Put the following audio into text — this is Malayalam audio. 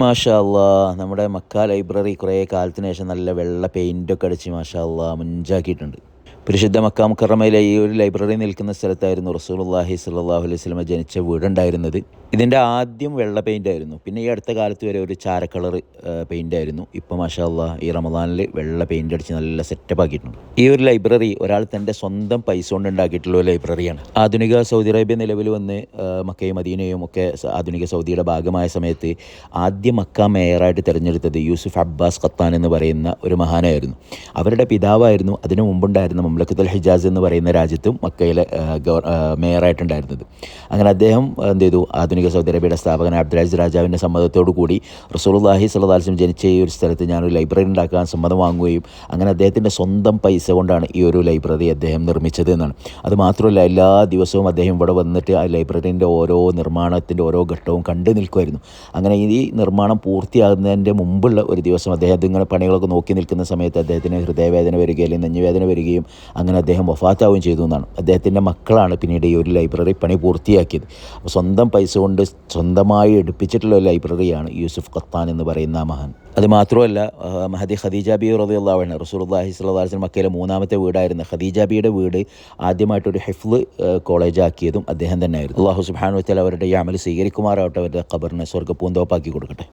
മാഷാ അല്ലാ, നമ്മുടെ മക്ക ലൈബ്രറി കുറേ കാലത്തിന് ശേഷം നല്ല വെള്ള പെയിൻ്റൊക്കെ അടിച്ച് മാഷാ അല്ലാ മുഞ്ചാക്കിയിട്ടുണ്ട്. പരിശുദ്ധ മക്ക മുക്കറമയിലെ ഈ ഒരു ലൈബ്രറി നിൽക്കുന്ന സ്ഥലത്തായിരുന്നു റസൂലുള്ളാഹി സ്വല്ലല്ലാഹു അലൈഹി വസല്ലമ ജനിച്ച വീടുണ്ടായിരുന്നത്. ഇതിൻ്റെ ആദ്യം വെള്ള പെയിൻ്റ് ആയിരുന്നു. പിന്നെ ഈ അടുത്ത കാലത്ത് വരെ ഒരു ചാര കളർ പെയിൻ്റ് ആയിരുന്നു. ഇപ്പോൾ മാഷാ അല്ലാ ഈ റമദാനിൽ വെള്ള പെയിൻ്റ് അടിച്ച് നല്ല സെറ്റപ്പ് ആക്കിയിട്ടുണ്ട്. ഈ ഒരു ലൈബ്രറി ഒരാൾ തൻ്റെ സ്വന്തം പൈസ കൊണ്ട് ഉണ്ടാക്കിയിട്ടുള്ള ഒരു ലൈബ്രറിയാണ്. ആധുനിക സൗദി അറേബ്യ നിലവിൽ വന്ന് മക്കയും മദീനയും ഒക്കെ ആധുനിക സൗദിയുടെ ഭാഗമായ സമയത്ത് ആദ്യം മക്ക മേയറായിട്ട് തിരഞ്ഞെടുത്തത് യൂസുഫ് അബ്ബാസ് ഖത്താൻ എന്ന് പറയുന്ന ഒരു മഹാനായിരുന്നു. അവരുടെ പിതാവായിരുന്നു അതിനു മുമ്പുണ്ടായിരുന്ന മംലക്കത്തുൽ ഹിജാസ് എന്ന് പറയുന്ന രാജ്യത്തും മക്കയിലെ മേയറായിട്ടുണ്ടായിരുന്നത്. അങ്ങനെ അദ്ദേഹം എന്ത് ചെയ്തു, ആധുനിക സൗദി അറേബ്യയുടെ സ്ഥാപകൻ അബ്ദുൽ രാജാവിൻ്റെ സമ്മതത്തോടു കൂടി റസൂലുള്ളാഹി സ്വല്ലല്ലാഹു അലൈഹി വസല്ലം ജനിച്ച ഈ ഒരു സ്ഥലത്ത് ഞാനൊരു ലൈബ്രറി ഉണ്ടാക്കാൻ സമ്മതം വാങ്ങുകയും അങ്ങനെ അദ്ദേഹത്തിൻ്റെ സ്വന്തം പൈസ കൊണ്ടാണ് ഈ ഒരു ലൈബ്രറി അദ്ദേഹം നിർമ്മിച്ചത് എന്നാണ്. അതുമാത്രമല്ല, എല്ലാ ദിവസവും അദ്ദേഹം ഇവിടെ വന്നിട്ട് ആ ലൈബ്രറീൻ്റെ ഓരോ നിർമ്മാണത്തിൻ്റെ ഓരോ ഘട്ടവും കണ്ടു നിൽക്കുമായിരുന്നു. അങ്ങനെ ഈ നിർമ്മാണം പൂർത്തിയാകുന്നതിൻ്റെ മുമ്പുള്ള ഒരു ദിവസം അദ്ദേഹം ഇതിങ്ങനെ പണികളൊക്കെ നോക്കി നിൽക്കുന്ന സമയത്ത് അദ്ദേഹത്തിന് ഹൃദയവേദന വരികയും അല്ലെങ്കിൽ നെഞ്ഞുവേദന വരികയും അങ്ങനെ അദ്ദേഹം വഫാത്താവുകയും ചെയ്തു എന്നാണ്. അദ്ദേഹത്തിൻ്റെ മക്കളാണ് പിന്നീട് ഈ ഒരു ലൈബ്രറി പണി പൂർത്തിയാക്കിയത്. അപ്പോൾ സ്വന്തം പൈസ കൊണ്ട് സ്വന്തമായി എടുപ്പിച്ചിട്ടുള്ള ഒരു ലൈബ്രറിയാണ് യൂസുഫ് ഖത്താൻ എന്ന് പറയുന്ന ആ മഹാൻ. അത് മാത്രമല്ല, മഹദി ഖദീജ ബി റളിയല്ലാഹു അൻഹ റസൂലുള്ളാഹി സ്വല്ലല്ലാഹു അലൈഹി വസല്ലം മക്കയിലെ മൂന്നാമത്തെ വീടായിരുന്ന ഖദീജ ബിയുടെ വീട് ആദ്യമായിട്ടൊരു ഹിഫ്ള് കോളേജ് ആക്കിയതും അദ്ദേഹം തന്നെയായിരുന്നു. അല്ലാഹു സുബ്ഹാനഹു വ തആല അവരുടെ ഈ അമൽ സ്വീകരിക്കുമാറാവട്ടെ, അവരുടെ ഖബറിനെ സ്വർഗ്ഗ പൂന്തോപ്പാക്കി കൊടുക്കട്ടെ.